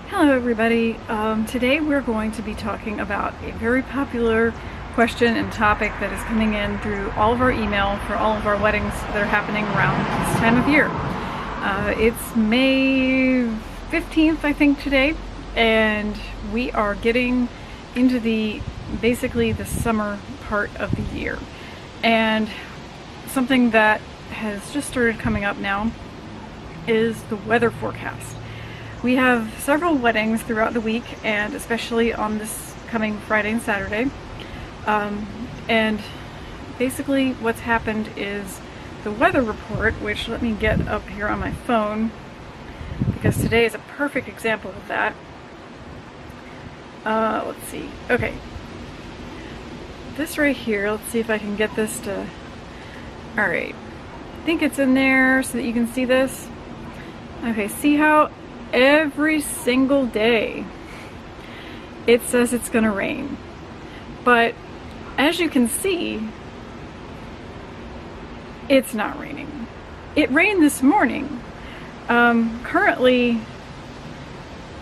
Hello everybody. Today we're going to be talking about a very popular question and topic that is coming in through all of our email for all of our weddings that are happening around this time of year. It's May 15th, I think, today, and we are getting into basically the summer part of the year. And something that has just started coming up now is the weather forecast. We have several weddings throughout the week, and especially on this coming Friday and Saturday. And basically what's happened is the weather report, which let me get up here on my phone, because today is a perfect example of that. Let's see. Okay. This right here, let's see if I can get this to... Alright. I think it's in there so that you can see this. Okay, see how every single day it says it's gonna rain, but as you can see, it's not raining. It rained this morning. Currently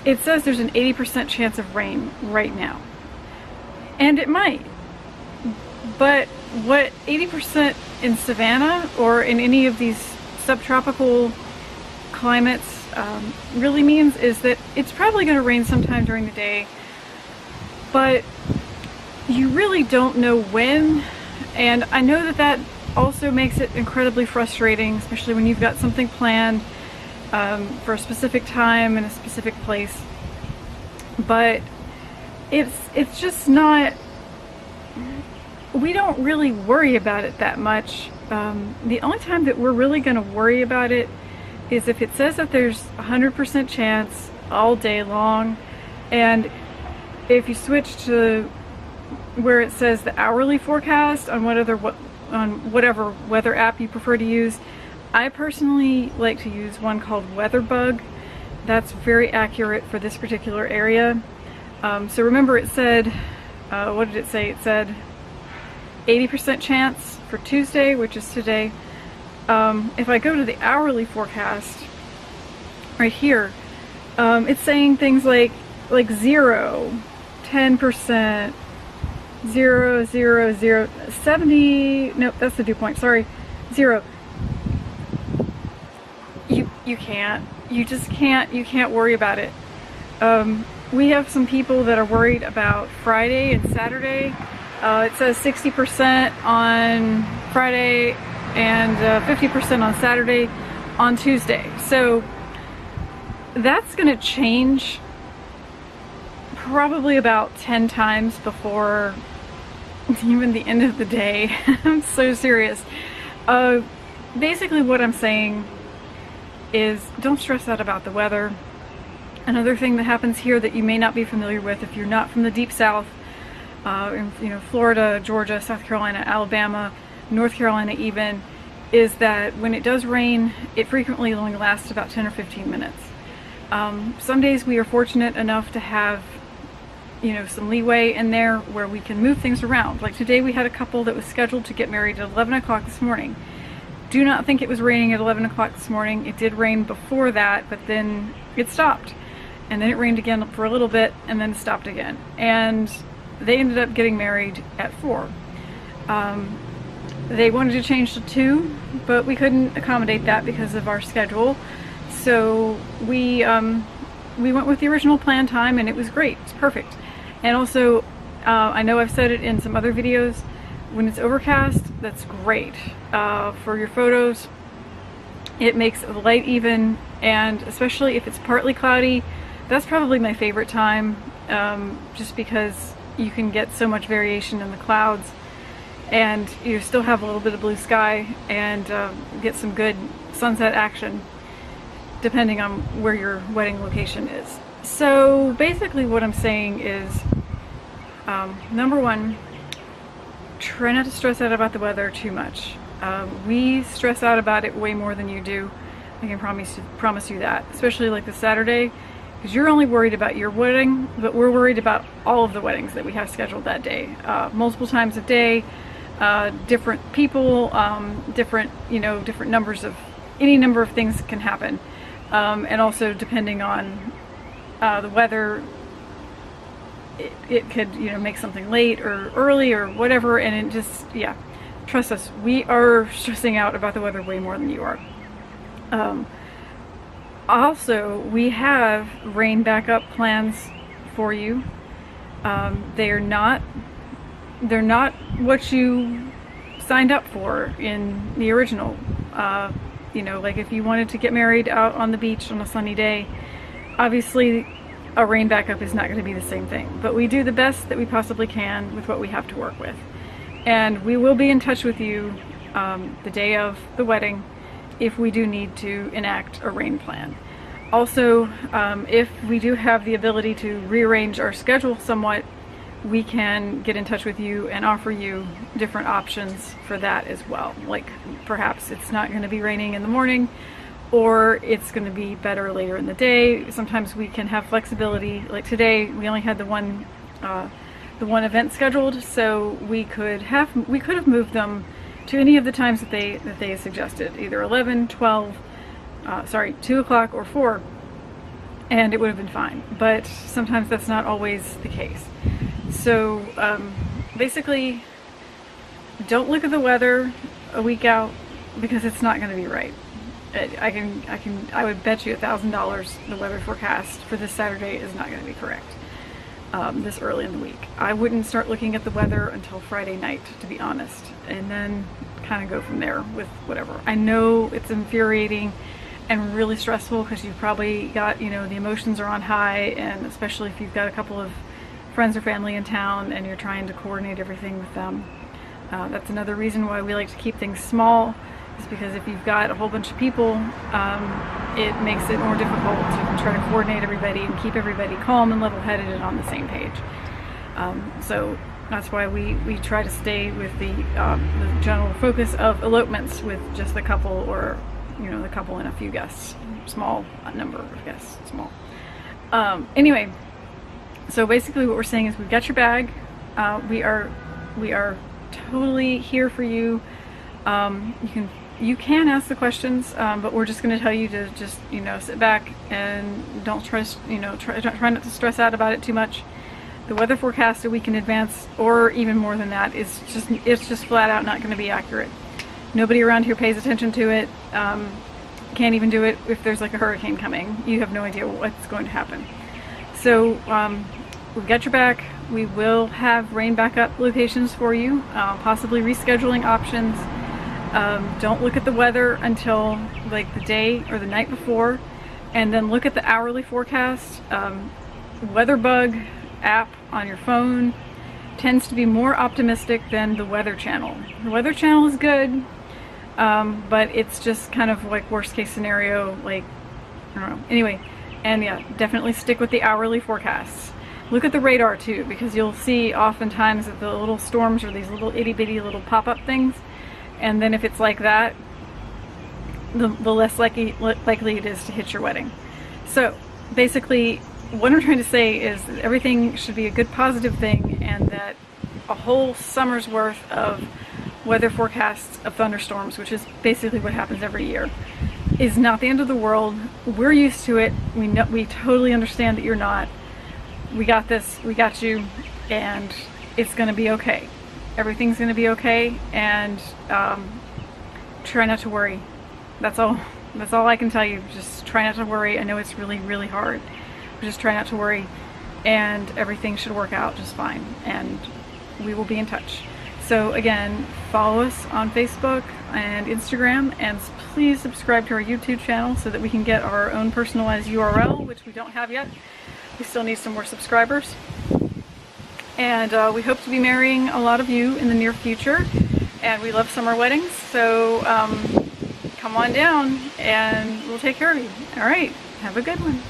it says there's an 80% chance of rain right now, and it might, but what 80% in Savannah or in any of these subtropical climates really means is that it's probably going to rain sometime during the day, but you really don't know when. And I know that that also makes it incredibly frustrating, especially when you've got something planned for a specific time in a specific place, but it's just not, we don't really worry about it that much. The only time that we're really going to worry about it is if it says that there's 100% chance all day long, and if you switch to where it says the hourly forecast on whatever weather app you prefer to use. I personally like to use one called WeatherBug. That's very accurate for this particular area. So remember, it said, what did it say? It said 80% chance for Tuesday, which is today. If I go to the hourly forecast right here, it's saying things like 0, 10%, 0, 0, 0, 70, nope, that's the dew point, sorry, 0. You can't, you just can't, you can't worry about it. We have some people that are worried about Friday and Saturday. It says 60% on Friday and 50% on Saturday on Tuesday. So that's going to change probably about 10 times before even the end of the day. I'm so serious. Basically what I'm saying is don't stress out about the weather. Another thing that happens here that you may not be familiar with if you're not from the deep south, in Florida, Georgia, South Carolina, Alabama, North Carolina even, is that when it does rain, it frequently only lasts about 10 or 15 minutes. Some days we are fortunate enough to have, some leeway in there where we can move things around. Like today we had a couple that was scheduled to get married at 11 o'clock this morning. Do not think it was raining at 11 o'clock this morning. It did rain before that, but then it stopped. And then it rained again for a little bit, and then stopped again. And they ended up getting married at 4. They wanted to change to 2, but we couldn't accommodate that because of our schedule. So we went with the original planned time, and it was great. It's perfect. And also, I know I've said it in some other videos, when it's overcast, that's great for your photos. It makes the light even, and especially if it's partly cloudy, that's probably my favorite time, just because you can get so much variation in the clouds, and you still have a little bit of blue sky, and get some good sunset action depending on where your wedding location is. So basically what I'm saying is, number one, try not to stress out about the weather too much. We stress out about it way more than you do. I can promise you that, especially like this Saturday, because you're only worried about your wedding, but we're worried about all of the weddings that we have scheduled that day, multiple times a day, different people, different numbers of, any number of things can happen, and also depending on the weather, it could, you know, make something late or early or whatever, and it just, yeah, trust us, we are stressing out about the weather way more than you are. Also, we have rain backup plans for you. They're not what you signed up for in the original. You know, like if you wanted to get married out on the beach on a sunny day, obviously a rain backup is not going to be the same thing, but we do the best that we possibly can with what we have to work with. And we will be in touch with you the day of the wedding if we do need to enact a rain plan. Also, if we do have the ability to rearrange our schedule somewhat, we can get in touch with you and offer you different options for that as well. Like perhaps it's not going to be raining in the morning, or it's going to be better later in the day. Sometimes we can have flexibility. Like today, we only had the one event scheduled, so we could have moved them to any of the times that they suggested, either 11, 12, 2 o'clock or 4, and it would have been fine. But sometimes that's not always the case. So basically, don't look at the weather a week out, because it's not going to be right. I would bet you $1,000 the weather forecast for this Saturday is not going to be correct this early in the week. I wouldn't start looking at the weather until Friday night, to be honest, and then kind of go from there with whatever. I know it's infuriating and really stressful because you've probably got, you know, the emotions are on high, and especially if you've got a couple of friends or family in town and you're trying to coordinate everything with them. That's another reason why we like to keep things small, is because if you've got a whole bunch of people, it makes it more difficult to try to coordinate everybody and keep everybody calm and level-headed and on the same page. So that's why we try to stay with the general focus of elopements with just the couple, or, you know, the couple and a few guests. Small number of guests, small. Anyway, so basically what we're saying is we've got your bag. We are totally here for you. You can ask the questions, but we're just going to tell you to just, you know, sit back and don't stress, you know, try not to stress out about it too much. The weather forecast a week in advance, or even more than that, it's just flat out not going to be accurate. Nobody around here pays attention to it. Can't even do it if there's like a hurricane coming. You have no idea what's going to happen. So we've got your back. We will have rain backup locations for you, possibly rescheduling options. Don't look at the weather until like the day or the night before, and then look at the hourly forecast. WeatherBug app on your phone tends to be more optimistic than the Weather Channel. The Weather Channel is good, but it's just kind of like worst case scenario, like, I don't know. Anyway, and yeah, definitely stick with the hourly forecasts. Look at the radar too, because you'll see oftentimes that the little storms are these little itty bitty little pop-up things, and then if it's like that, the less likely it is to hit your wedding. So basically what I'm trying to say is that everything should be a good positive thing, and that a whole summer's worth of weather forecasts of thunderstorms, which is basically what happens every year, is not the end of the world. We're used to it. We totally understand that you're not. We got this, we got you, and it's gonna be okay. Everything's gonna be okay, and try not to worry. That's all I can tell you. Just try not to worry. I know it's really, really hard. Just try not to worry, and everything should work out just fine, and we will be in touch. So again, follow us on Facebook and Instagram, and please subscribe to our YouTube channel so that we can get our own personalized URL, which we don't have yet. We still need some more subscribers. And we hope to be marrying a lot of you in the near future, and we love summer weddings, so come on down and we'll take care of you. All right, have a good one.